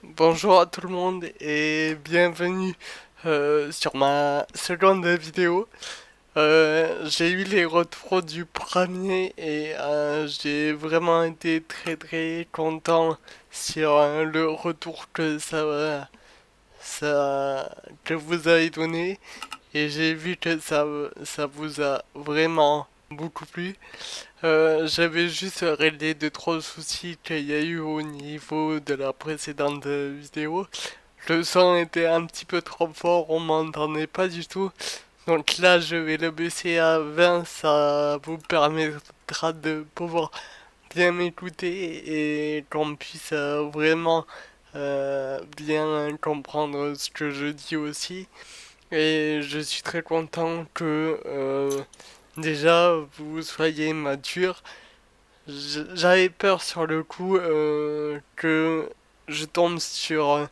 Bonjour à tout le monde et bienvenue sur ma seconde vidéo. J'ai eu les retours du premier et j'ai vraiment été très content sur le retour que vous avez donné et j'ai vu que ça vous a vraiment beaucoup plu. J'avais juste réglé deux trois soucis qu'il y a eu au niveau de la précédente vidéo. Le son était un petit peu trop fort, on m'entendait pas du tout. Donc là, je vais le baisser à 20, ça vous permettra de pouvoir bien m'écouter et qu'on puisse vraiment bien comprendre ce que je dis aussi. Et je suis très content que déjà vous soyez mature. J'avais peur sur le coup que je tombe sur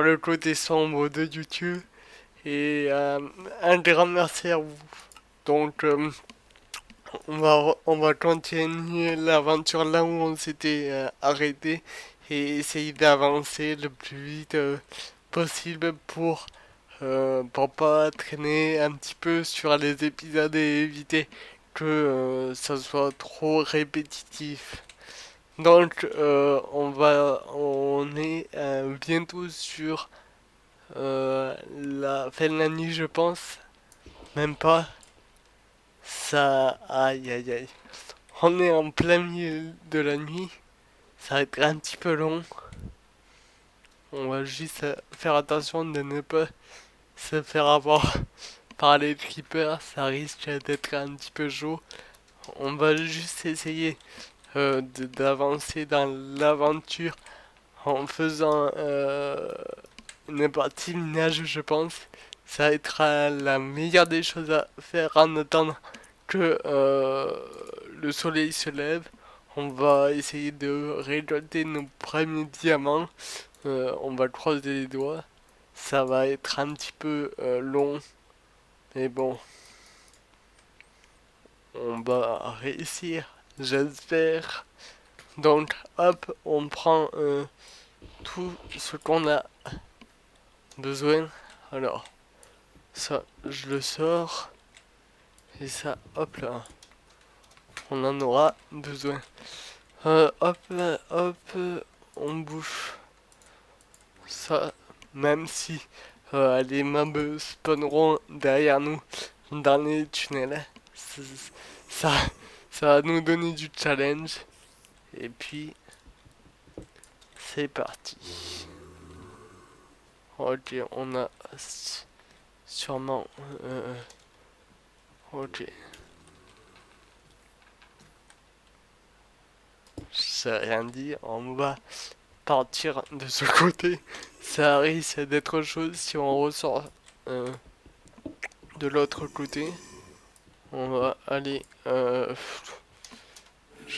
le côté sombre de YouTube et un grand merci à vous. Donc on va continuer l'aventure là où on s'était arrêté et essayer d'avancer le plus vite possible pour pas traîner un petit peu sur les épisodes et éviter que ça soit trop répétitif. Donc on est bientôt sur la fin de la nuit, je pense. Même pas. Ça, aïe. On est en plein milieu de la nuit. Ça va être un petit peu long. On va juste faire attention de ne pas se faire avoir par les creepers. Ça risque d'être un petit peu chaud. On va juste essayer d'avancer dans l'aventure en faisant une partie minage, je pense. Ça va être la meilleure des choses à faire en attendant que le soleil se lève. On va essayer de récolter nos premiers diamants. On va croiser les doigts. Ça va être un petit peu long, mais bon, on va réussir, j'espère. Donc, hop, on prend tout ce qu'on a besoin. Alors, ça, je le sors. Et ça, hop là, on en aura besoin. On bouge ça, même si les mobs spawneront derrière nous dans les tunnels. Ça, ça va nous donner du challenge. Et puis, c'est parti. Ok, on a sûrement... ok, je sais rien dire, on va partir de ce côté. Ça risque d'être chose si on ressort euh, de l'autre côté. On va aller... je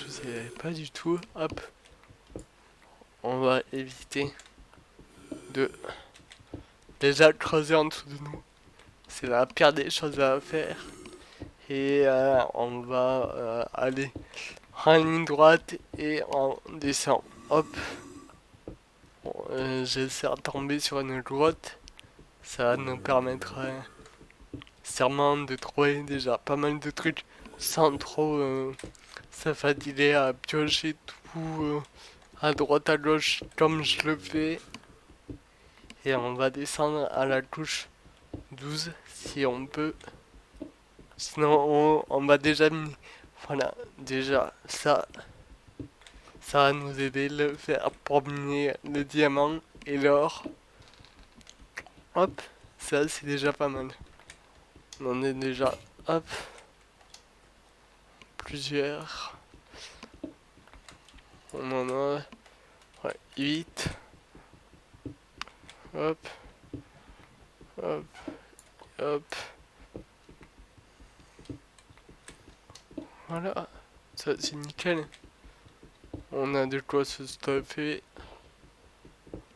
sais pas du tout. Hop. On va éviter de déjà creuser en dessous de nous. C'est la pire des choses à faire. Et on va aller en ligne droite et on descend. Hop. Bon, j'essaie de tomber sur une grotte. Ça va nous permettre sûrement de trouver déjà pas mal de trucs sans trop s'affadiler à piocher tout à droite à gauche comme je le fais. Et on va descendre à la couche 12 si on peut. Sinon on va déjà mis. Voilà, déjà ça va nous aider le faire pour miner le diamant et l'or. Hop, ça c'est déjà pas mal. On est déjà, hop, plusieurs. On en a, ouais, 8. Hop, hop, hop. Voilà, ça c'est nickel. On a de quoi se stuffer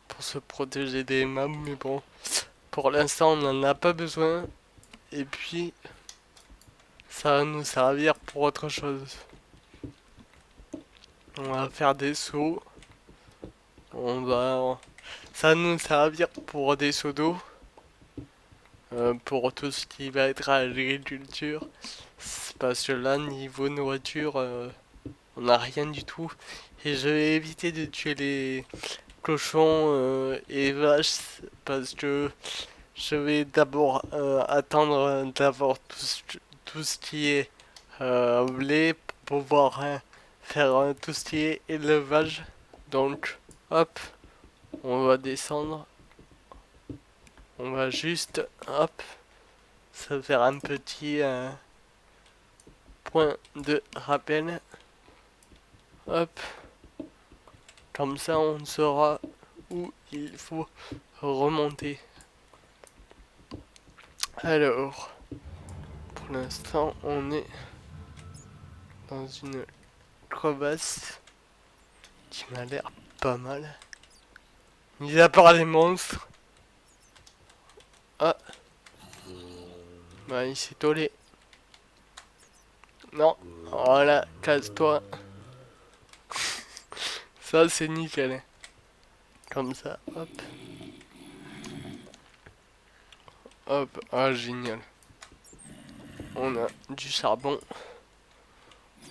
pour se protéger des mobs, mais bon, pour l'instant on n'en a pas besoin. Et puis, ça va nous servir pour autre chose. On va faire des sauts. On va Ça va nous servir pour des seaux d'eau, pour tout ce qui va être agriculture. Parce que là, niveau nourriture, on n'a rien du tout. Et je vais éviter de tuer les cochons et vaches parce que je vais d'abord attendre d'avoir tout ce qui est blé pour pouvoir faire tout ce qui est élevage. Donc, hop, on va descendre. On va juste, hop, se faire un petit point de rappel. Hop, comme ça on saura où il faut remonter. Alors, pour l'instant, on est dans une crevasse qui m'a l'air pas mal. Mis à part les monstres. Ah, bah il s'est tollé. Non, voilà, casse-toi. Ça c'est nickel. Comme ça, hop. Hop, ah génial. On a du charbon.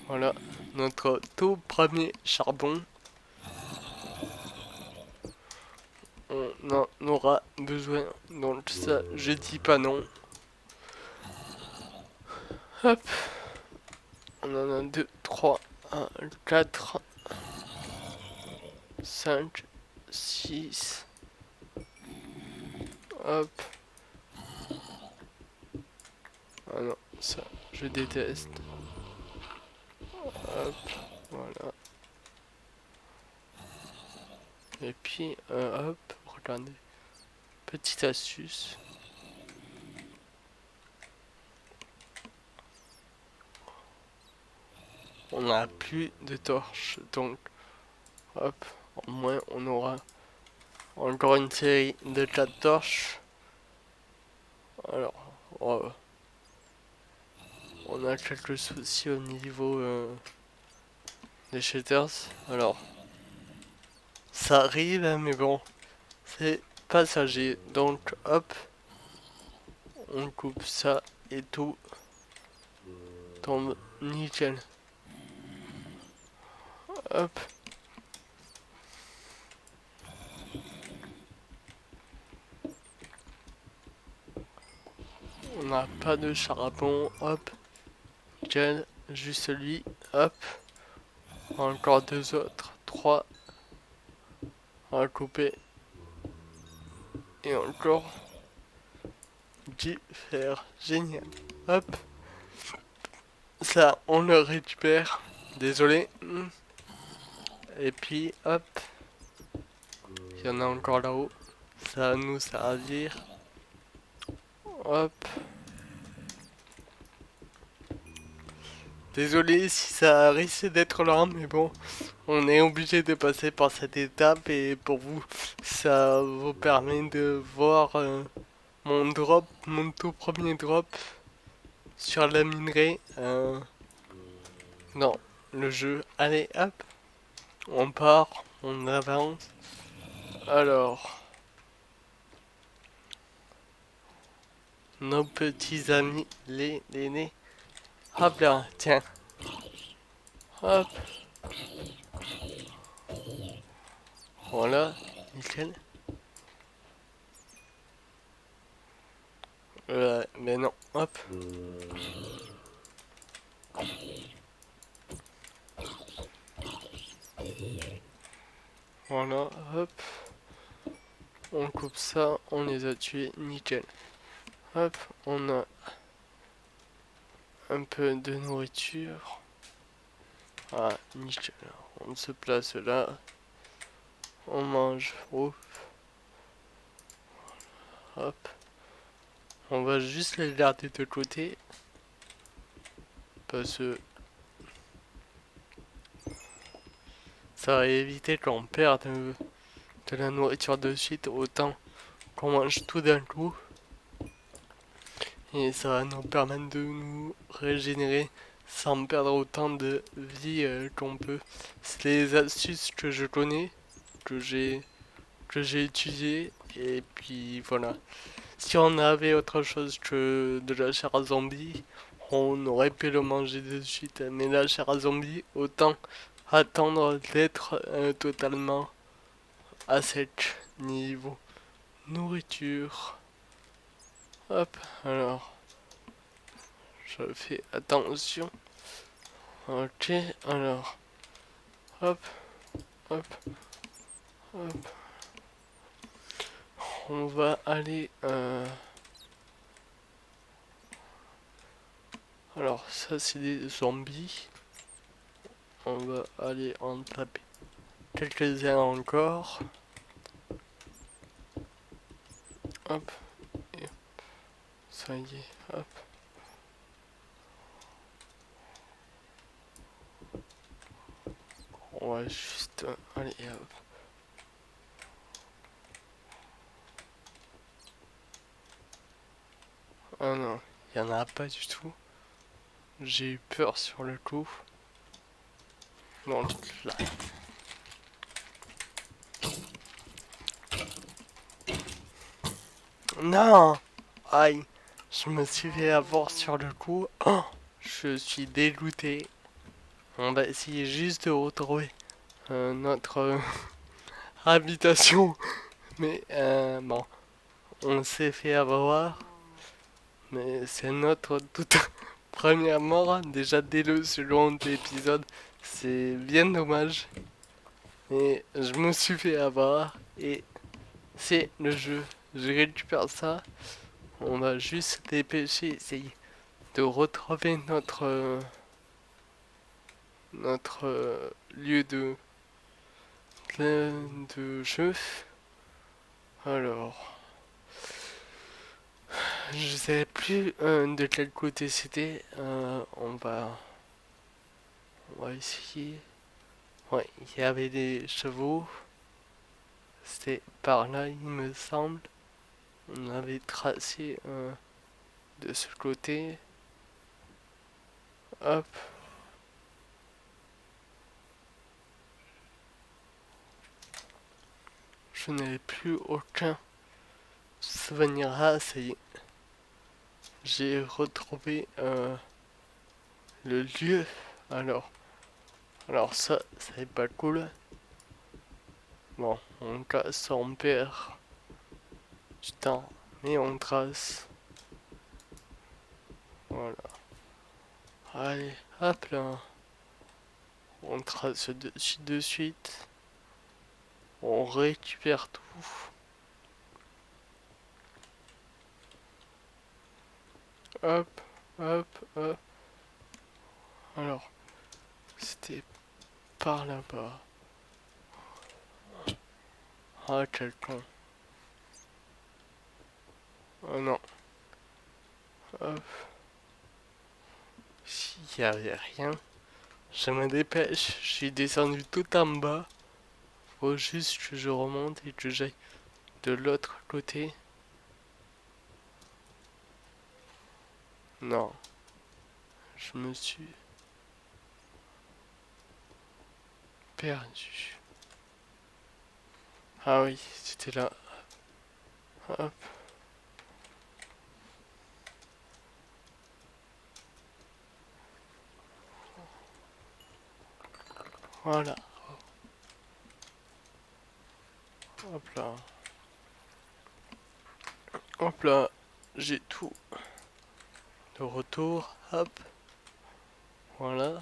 Voilà, notre tout premier charbon. On en aura besoin, donc ça, je dis pas non. Hop, on en a 2, 3, 1, 4, 5, 6. Hop. Ah non, ça, je déteste. Hop, voilà. Et puis, hop, regardez. Petite astuce. On n'a plus de torches, donc, hop, au moins on aura encore une série de 4 torches. Alors, on a quelques soucis au niveau des shaders. Alors, ça arrive, hein, mais bon, c'est passager. Donc, hop, on coupe ça et tout tombe nickel. Hop. On n'a pas de charbon, hop. Nickel, juste lui, hop. Encore 2 autres, 3. On va couper. Et encore 10 fer, génial. Hop. Ça, on le récupère. Désolé. Et puis, hop. Il y en a encore là-haut. Ça va nous servir. Hop. Désolé si ça risque d'être lent, mais bon, on est obligé de passer par cette étape et pour vous, ça vous permet de voir mon drop, mon tout premier drop sur la minerai dans le jeu. Allez, hop, on part, on avance. Alors, nos petits amis, les nés. Hop là, tiens. Hop. Voilà, nickel. Mais non, hop. Voilà, hop. On coupe ça, on les a tués, nickel. Hop, on a un peu de nourriture. Ah, nickel. On se place là. On mange. Ouf. Hop. On va juste les garder de côté. Parce que ça va éviter qu'on perde de la nourriture de suite autant qu'on mange tout d'un coup. Et ça va nous permettre de nous régénérer sans perdre autant de vie qu'on peut. C'est les astuces que je connais, que que j'ai étudié. Et puis voilà. Si on avait autre chose que de la chair à zombie, on aurait pu le manger de suite. Mais la chair à zombie, autant attendre d'être totalement à sec niveau nourriture. Hop, alors, je fais attention. Ok, alors, hop, hop, hop. On va aller... Alors, ça c'est des zombies. On va aller en taper quelques-uns encore. Hop, et ça y est, hop. On va juste... allez, hop. Ah non, il y en a pas du tout. J'ai eu peur sur le coup. Donc là. Non! Aïe! Je me suis fait avoir sur le coup. Oh, je suis dégoûté. On va essayer juste de retrouver notre habitation. Mais bon, on s'est fait avoir. Mais c'est notre toute première mort. Déjà dès le second épisode. C'est bien dommage. Mais je me suis fait avoir. Et c'est le jeu. Je récupère ça. On va juste dépêcher, essayer de retrouver notre lieu de jeu. Alors, je sais plus de quel côté c'était. On va essayer. Ouais, il y avait des chevaux. C'était par là, il me semble. On avait tracé de ce côté. Hop. Je n'avais plus aucun souvenir. Ah, ça y est. J'ai retrouvé le lieu. Alors ça, c'est pas cool. Bon, on casse, on perd du temps, mais on trace. Voilà. Allez, hop là. On trace de suite. On récupère tout. Hop, hop, hop. Alors, c'était par là-bas. Ah, quel con. Oh non. Hop. S'il y avait rien, je me dépêche. Je suis descendu tout en bas. Faut juste que je remonte et que j'aille de l'autre côté. Non. Je me suis perdu. Ah oui, c'était là. Hop. Voilà. Hop là. Hop là. J'ai tout. De retour. Hop. Voilà.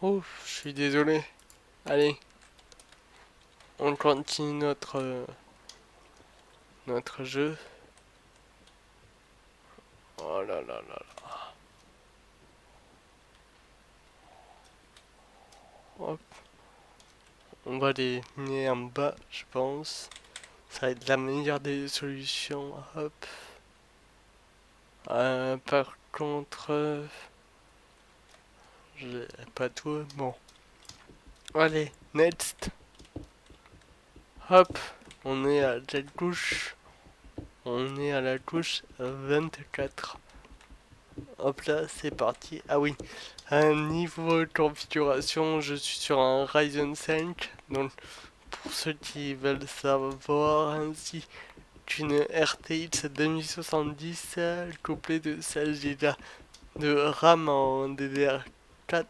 Ouf, je suis désolé. Allez. On continue notre jeu. Oh là là là là. Hop. On va les mener en bas, je pense. Ça va être la meilleure des solutions. Hop. Par contre, j'ai pas tout. Bon. Allez, next. Hop. On est à quelle couche? On est à la couche 24. Hop là, c'est parti. Ah oui. Niveau configuration, je suis sur un Ryzen 5. Donc pour ceux qui veulent savoir, ainsi qu'une RTX 2070 couplée de 16 Go de RAM en DDR4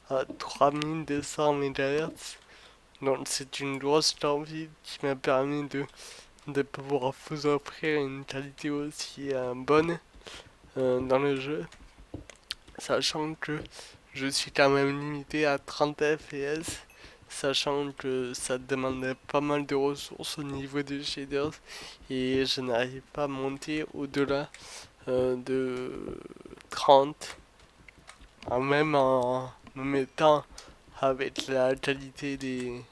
à 3200 MHz. Donc c'est une grosse envie qui m'a permis de pouvoir vous offrir une qualité aussi bonne dans le jeu, sachant que je suis quand même limité à 30 FPS, sachant que ça demandait pas mal de ressources au niveau des shaders et je n'arrive pas à monter au-delà de 30, même en me mettant avec la qualité des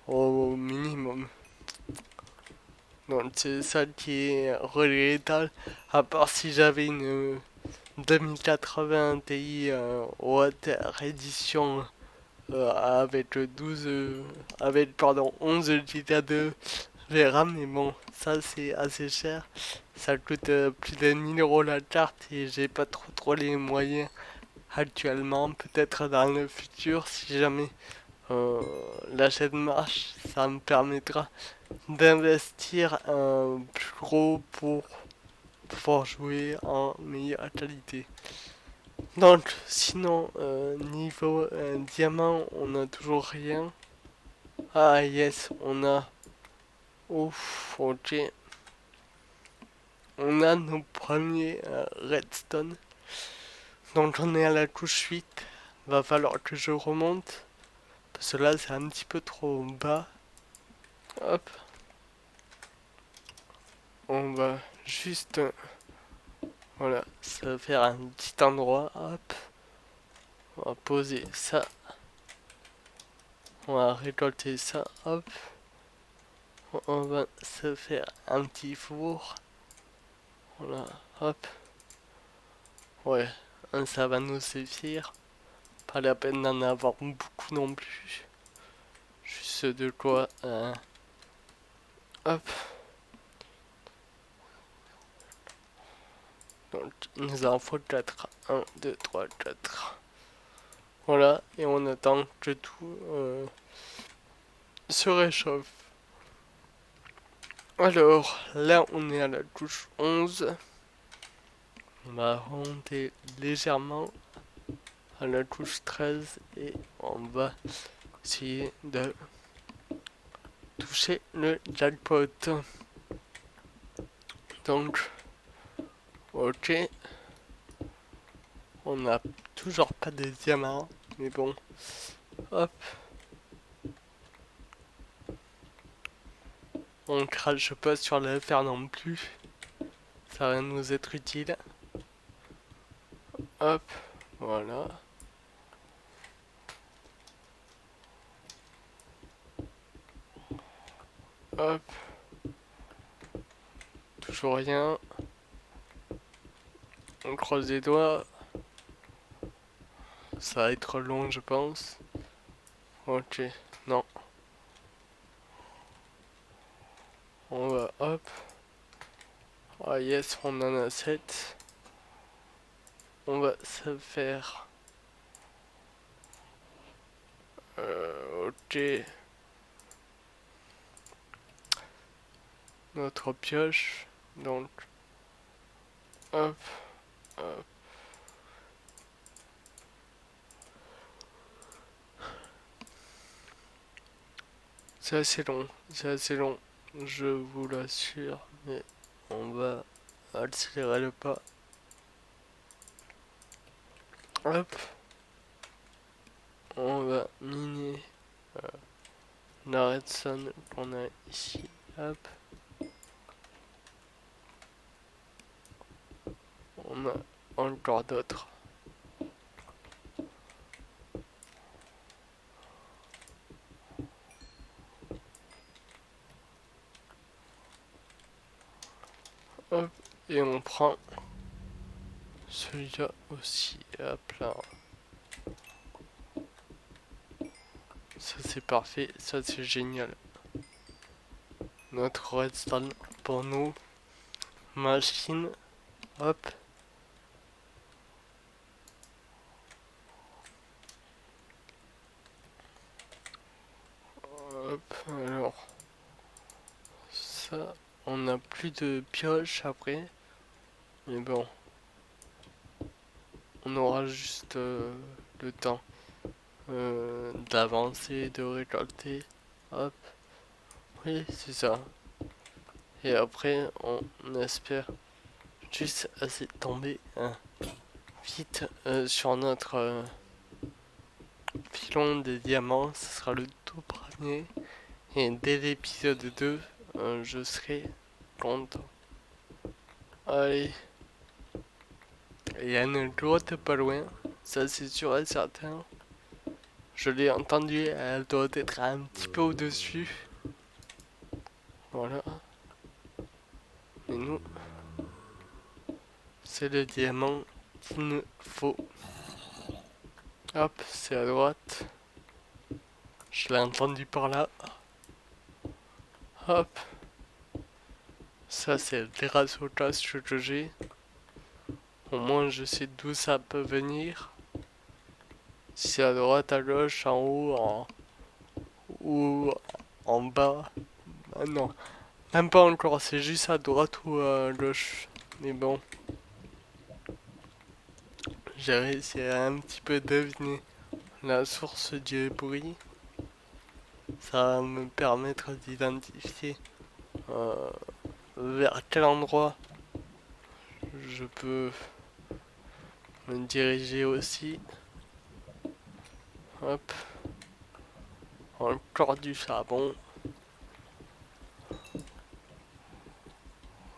au minimum. Donc c'est ça qui est regrettable, à part si j'avais une 2080 Ti haute édition avec 11 Go de RAM, mais bon, ça c'est assez cher. Ça coûte plus de 1000 € la carte et j'ai pas trop les moyens actuellement. Peut-être dans le futur, si jamais l'achat marche, ça me permettra d'investir un plus gros pour pouvoir jouer en meilleure qualité. Donc, sinon, niveau diamant, on a toujours rien. Ah, yes, on a. Ouf, ok. On a nos premiers redstone. Donc, on est à la couche 8. Va falloir que je remonte. Parce que là, c'est un petit peu trop bas. Hop. On va juste. Voilà, ça va faire un petit endroit. Hop. On va poser ça. On va récolter ça. Hop. On va se faire un petit four. Voilà, hop. Ouais, ça va nous suffire. Pas la peine d'en avoir beaucoup non plus. Juste de quoi. Hop. Donc, il nous en faut 4. 1, 2, 3, 4. Voilà, et on attend que tout se réchauffe. Alors, là, on est à la couche 11. On va remonter légèrement à la couche 13 et on va essayer de toucher le jackpot. Donc, ok, on n'a toujours pas de diamants, mais bon, hop, on crache pas sur le fer non plus, ça va nous être utile. Hop, voilà. Hop, toujours rien. On croise les doigts. Ça va être long, je pense. Ok, non. On va, hop. Ah yes, on en a 7. On va se faire... ok. Notre pioche. Donc, hop, hop. C'est assez long, je vous l'assure, mais on va accélérer le pas. Hop, on va miner la redstone qu'on a ici. Hop, on a encore d'autres. Hop, et on prend celui-là aussi. Hop là. Ça c'est parfait, ça c'est génial. Notre redstone pour nous. Machine. Hop. Hop. alors ça, on n'a plus de pioche après, mais bon, on aura juste le temps d'avancer, de récolter. Hop, oui, c'est ça. Et après, on espère juste assez tomber vite sur notre filon des diamants. Ce sera le tout premier. Et dès l'épisode 2, je serai content. Allez, il y a une grotte pas loin, ça c'est sûr et certain. Je l'ai entendue, elle doit être un petit peu au-dessus. Voilà. Et nous, c'est le diamant qu'il nous faut. Hop, c'est à droite. Je l'ai entendu par là. Hop. Ça c'est le terrassage que j'ai. Au moins je sais d'où ça peut venir. Si c'est à droite, à gauche, en haut, ou en bas. Ah non, même pas encore, c'est juste à droite ou à gauche. Mais bon, j'ai réussi à un petit peu deviner la source du bruit. Ça va me permettre d'identifier euh, vers quel endroit je peux me diriger aussi. Hop, encore du charbon.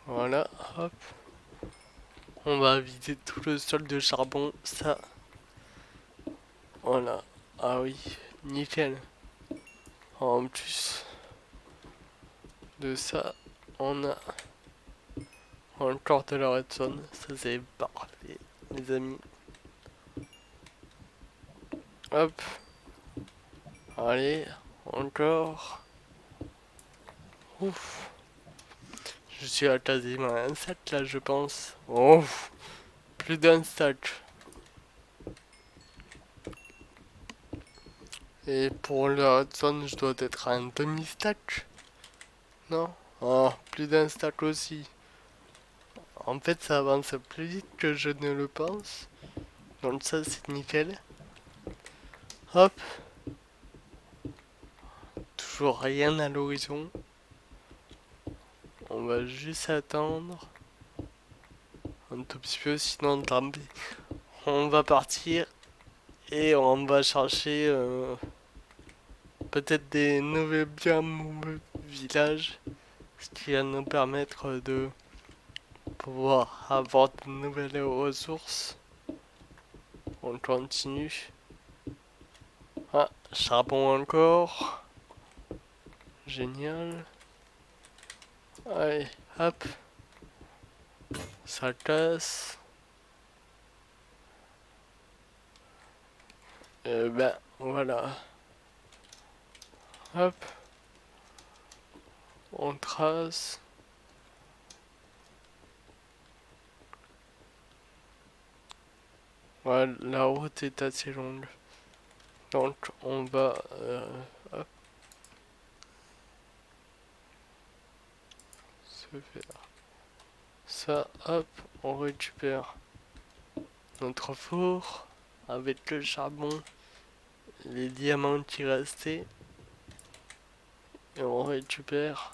Voilà, hop. On va vider tout le sol de charbon, ça. Voilà. Ah oui, nickel. En plus de ça, on a encore de la redstone. Ça c'est parfait, les amis. Hop. Allez, encore. Ouf. Je suis à quasiment un stack là, je pense. Ouf. Plus d'un stack. Et pour la redstone, je dois être à un demi-stack. Non? Oh, plus d'un stack aussi. En fait, ça avance plus vite que je ne le pense. Donc ça, c'est nickel. Hop. Toujours rien à l'horizon. On va juste attendre un tout petit peu, sinon tant pis. On va partir et on va chercher peut-être des nouveaux biomes ou villages, ce qui va nous permettre de pouvoir avoir de nouvelles ressources. On continue. Ah, charbon encore. Génial. Allez, hop. Ça casse. Et ben, voilà. Hop. On trace. Ouais, la route est assez longue. Donc, on va... hop. Se faire. Ça, hop. On récupère notre four avec le charbon, les diamants qui restaient. Et on récupère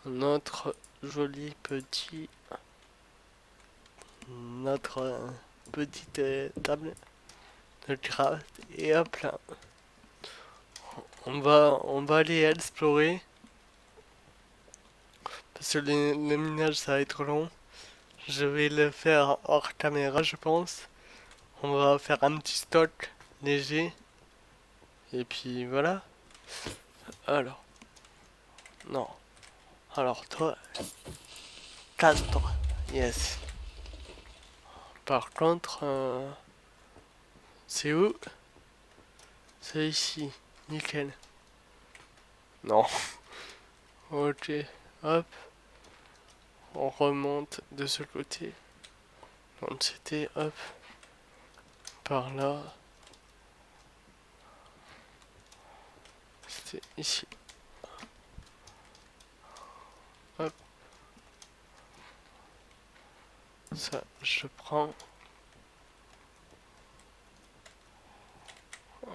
notre joli petit... Notre petite table de craft. Et hop là. On va aller explorer. Parce que le minage ça va être long. Je vais le faire hors caméra, je pense. On va faire un petit stock léger. Et puis voilà. Alors. Non. Alors toi. Casse-toi. Yes. Par contre. C'est où? C'est ici. Nickel. Non. Ok. Hop. On remonte de ce côté. Donc c'était hop. Par là. c'est ici. Hop. Ça, je prends.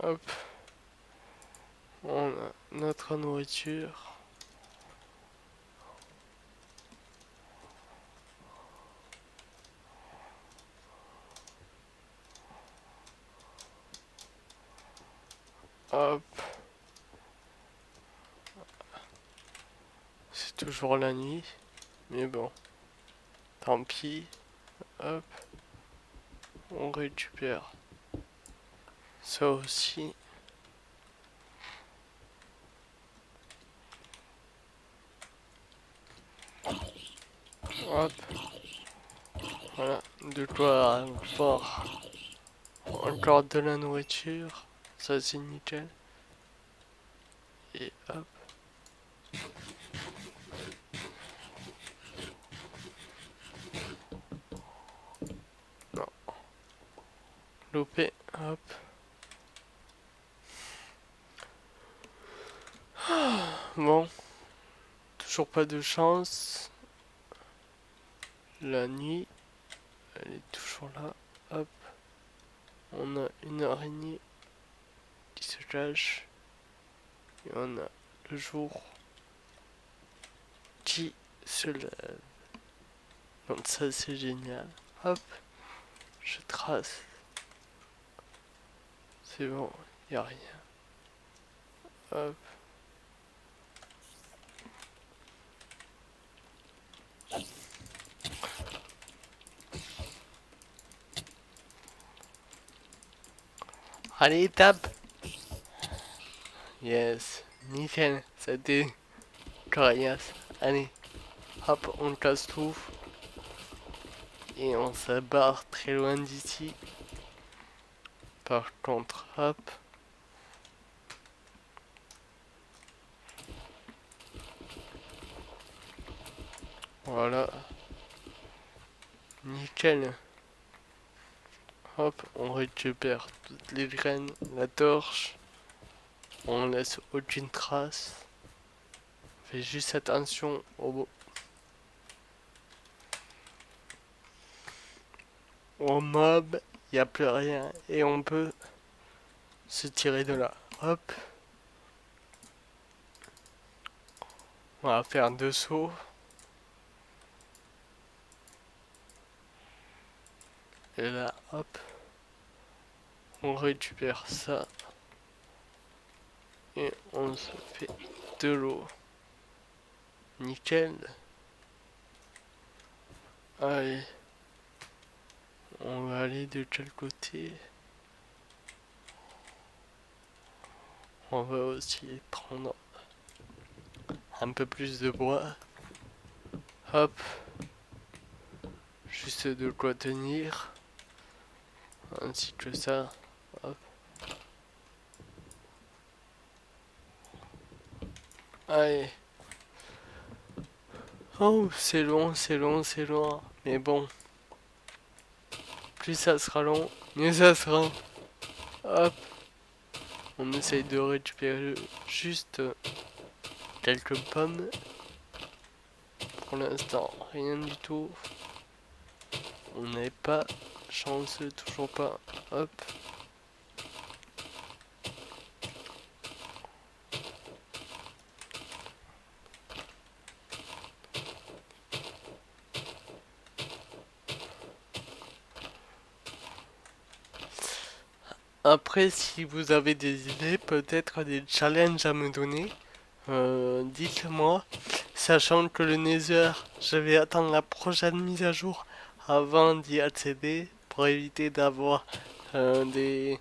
Hop. On a notre nourriture. Hop. C'est toujours la nuit. Mais bon. Tant pis. Hop. On récupère ça aussi. Hop. Voilà. De quoi avoir encore de la nourriture. Ça c'est nickel. Et hop. Non. Loupé. Hop. Bon. Toujours pas de chance. La nuit. Elle est toujours là. Hop. On a une araignée qui se cache. Et on a le jour qui se lève. Donc ça c'est génial. Hop. Je trace. C'est bon. Y a rien. Hop. Allez, tape. Yes. Nickel. C'était coriace. Allez. Hop, on casse tout. Et on se barre très loin d'ici. Par contre, hop. Voilà. Nickel. Hop, on récupère toutes les graines, la torche. On laisse aucune trace. On fait juste attention au mob. Il n'y a plus rien. Et on peut se tirer de là. Hop. On va faire 2 sauts. Et là, hop. On récupère ça. Et on se fait de l'eau. Nickel. Allez. On va aller de quel côté? On va aussi prendre un peu plus de bois. Hop. Juste de quoi tenir. Ainsi que ça. Hop. Allez. Oh, c'est long, c'est long, c'est long. Mais bon. Plus ça sera long, mieux ça sera. Hop. On essaye de récupérer juste quelques pommes. Pour l'instant, rien du tout. On n'est pas chanceux, toujours pas. Hop. Après, si vous avez des idées, peut-être des challenges à me donner, dites-moi. Sachant que le Nether, je vais attendre la prochaine mise à jour avant d'y accéder pour éviter d'avoir des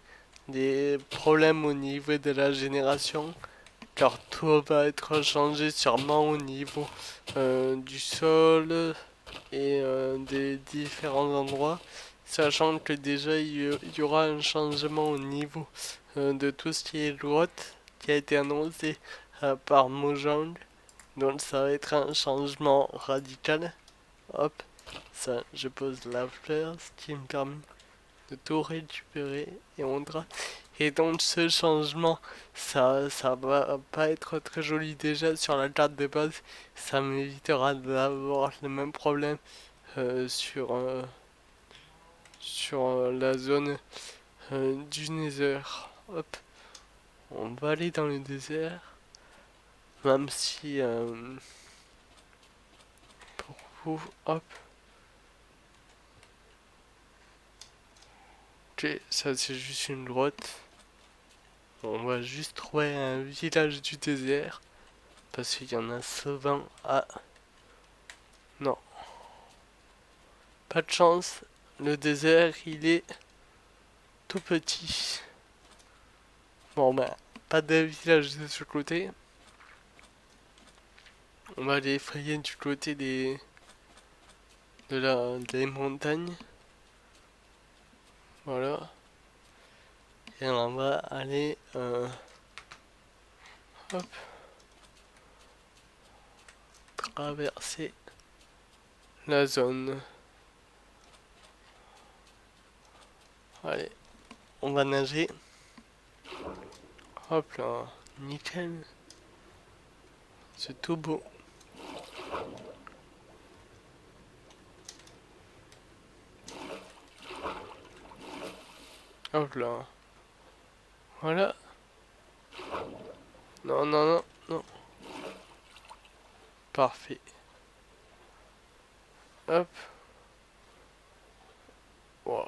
problèmes au niveau de la génération. Car tout va être changé sûrement au niveau du sol et des différents endroits. Sachant que déjà il y aura un changement au niveau de tout ce qui est grotte qui a été annoncé par Mojang. Donc ça va être un changement radical. Hop, ça je pose la fleur, ce qui me permet de tout récupérer et on Et donc ce changement, ça va pas être très joli déjà sur la carte de base. Ça m'évitera d'avoir le même problème sur la zone du Nether. Hop, on va aller dans le désert. Même si pour vous, hop. Ok, ça c'est juste une grotte. On va juste trouver un village du désert. Parce qu'il y en a souvent à... Non. Pas de chance. Le désert, il est tout petit. Bon ben, pas de village de ce côté. On va aller frayer du côté des montagnes. Voilà. Et on va aller... hop. Traverser la zone. Allez. On va nager. Hop là. Nickel. C'est tout beau. Hop là. Voilà. Non, non, non, non. Parfait. Hop. Wow.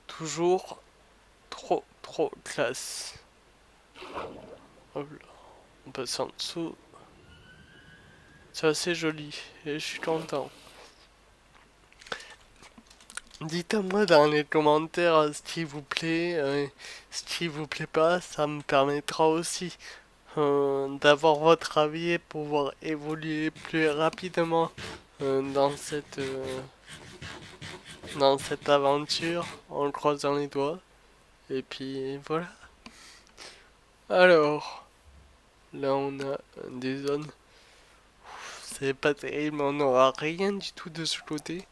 Toujours trop classe. Hop là. On passe en dessous. C'est assez joli. Et je suis content. Dites-moi dans les commentaires ce qui vous plaît, ce qui vous plaît pas, ça me permettra aussi d'avoir votre avis et pouvoir évoluer plus rapidement dans cette aventure en croisant les doigts. Et puis voilà. Alors, là on a des zones. C'est pas terrible, on n'aura rien du tout de ce côté.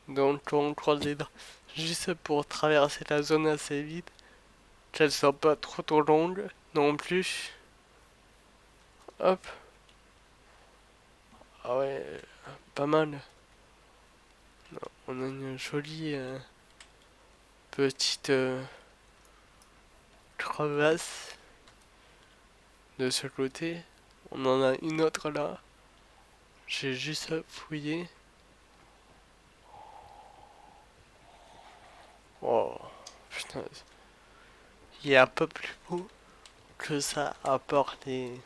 Donc on croise les doigts. Juste pour traverser la zone assez vite. Qu'elle soit pas trop longue non plus. Hop. Ah ouais, pas mal. Non, on a une jolie petite crevasse de ce côté. On en a une autre là. J'ai juste fouillé. Oh, putain. Il y a pas plus beau que ça à part les...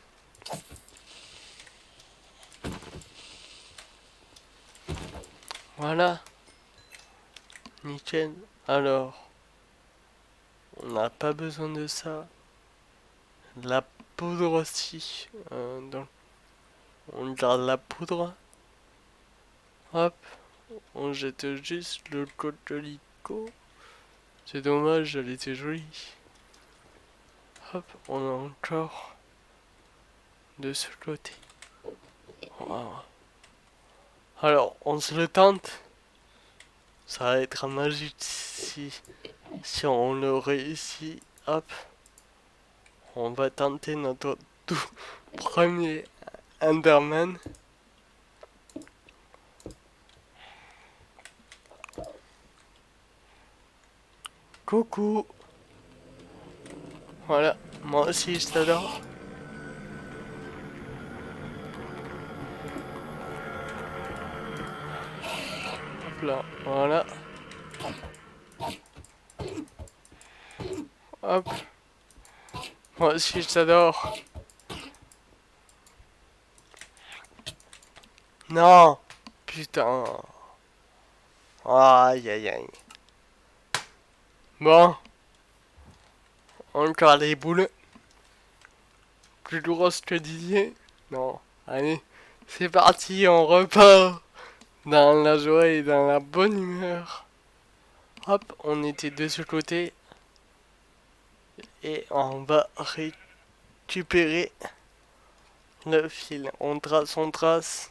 Voilà. Nickel. Alors, on n'a pas besoin de ça. La poudre aussi. Donc, on garde la poudre. Hop. On jette juste le coquelicot. C'est dommage, elle était jolie. Hop, on a encore de ce côté. Wow. Alors, on se le tente. Ça va être magique si on le réussit. Hop. On va tenter notre tout premier Enderman. Coucou. Voilà, moi aussi je t'adore. Hop là, voilà. Hop. Moi aussi je t'adore. Non. Putain. Aïe aïe aïe. Bon. Encore les boules. Plus grosses que Didier. Non. Allez. C'est parti, on repart. Dans la joie et dans la bonne humeur. Hop, on était de ce côté. Et on va récupérer le fil. On trace, on trace.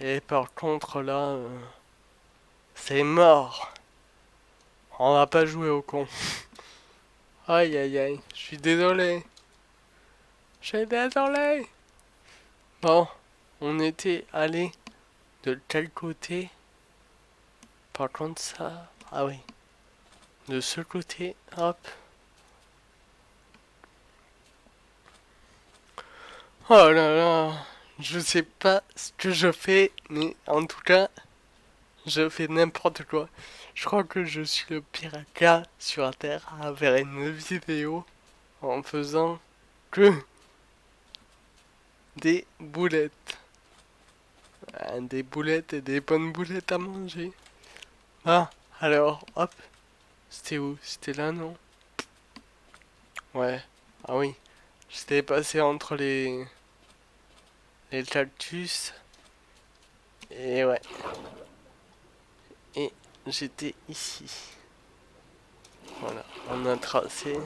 Et par contre là, c'est mort. On va pas jouer au con. Aïe aïe aïe, je suis désolé. Je suis désolé. Bon, on était allé de quel côté? Par contre ça... Ah oui. De ce côté, hop. Oh là là. Je sais pas ce que je fais, mais en tout cas, je fais n'importe quoi. Je crois que je suis le pire gars sur la Terre à faire une vidéo en faisant que des boulettes. Des boulettes et des bonnes boulettes à manger. Ah, alors, hop. C'était où? C'était là, non? Ouais. Ah oui. J'étais passé entre les cactus. Et ouais. Et j'étais ici. Voilà. On a tracé.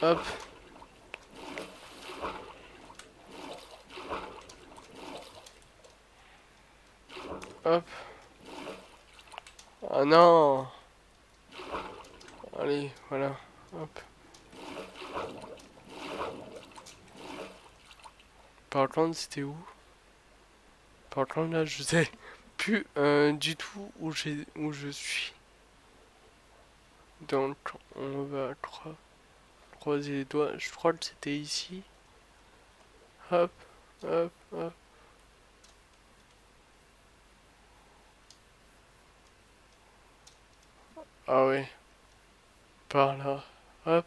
Hop. Hop. Ah non. Allez, voilà. Hop. Par contre, c'était où? Par contre, là, je sais plus du tout où je suis. Donc, on va croiser les doigts. Je crois que c'était ici. Hop, hop, hop. Ah ouais, par là. Hop.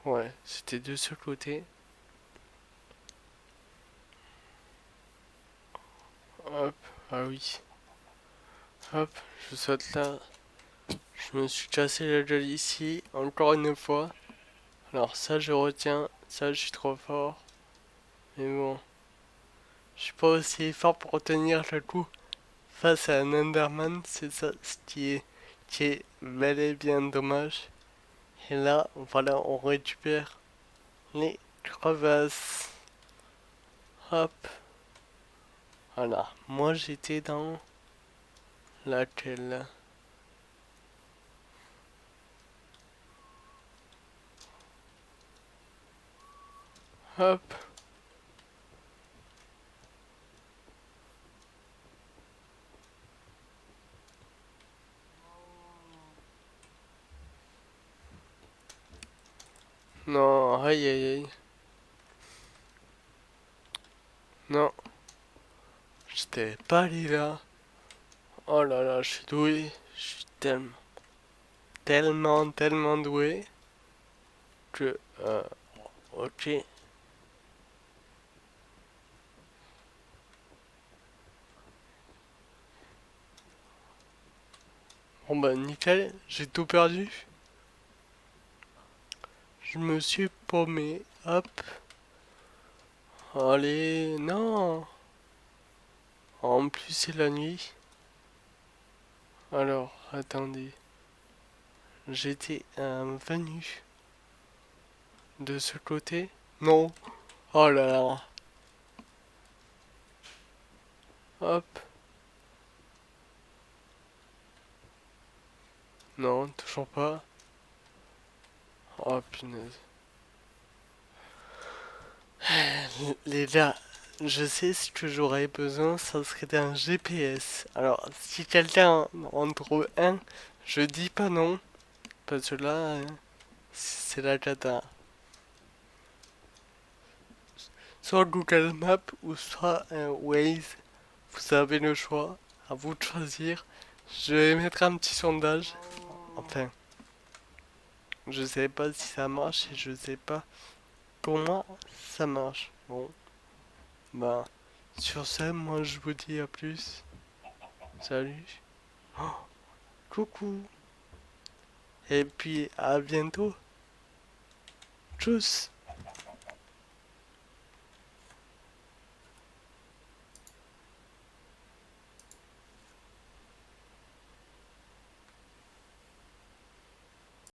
Ouais, c'était de ce côté. Hop. Ah oui. Hop, je saute là. Je me suis cassé la gueule ici, encore une fois. Alors ça, je retiens. Ça, je suis trop fort. Mais bon, je suis pas aussi fort pour tenir le coup face à un Enderman. C'est ça ce qui est bel et bien dommage. Et là, voilà, on récupère les crevasses. Hop. Voilà. Moi, j'étais dans laquelle? Hop. Non, aïe aïe aïe. Non, j'étais pas allé là. Oh là là, je suis doué. Je suis tellement doué que... ok. Bon bah nickel, j'ai tout perdu. Je me suis paumé. Hop. Allez, non. En plus c'est la nuit. Alors, attendez. J'étais venu de ce côté. Non. Oh là là. Hop. Non, toujours pas. Oh punaise. Les gars, je sais ce que j'aurais besoin, ça serait d'un GPS. Alors, si quelqu'un en trouve un, je dis pas non. Parce que là, c'est la cata. Soit Google Maps ou soit Waze. Vous avez le choix. À vous de choisir. Je vais mettre un petit sondage. Enfin, je sais pas si ça marche et je sais pas comment ça marche. Bon, bah, sur ce, moi je vous dis à plus. Salut. Oh, coucou. Et puis à bientôt. Tchuss.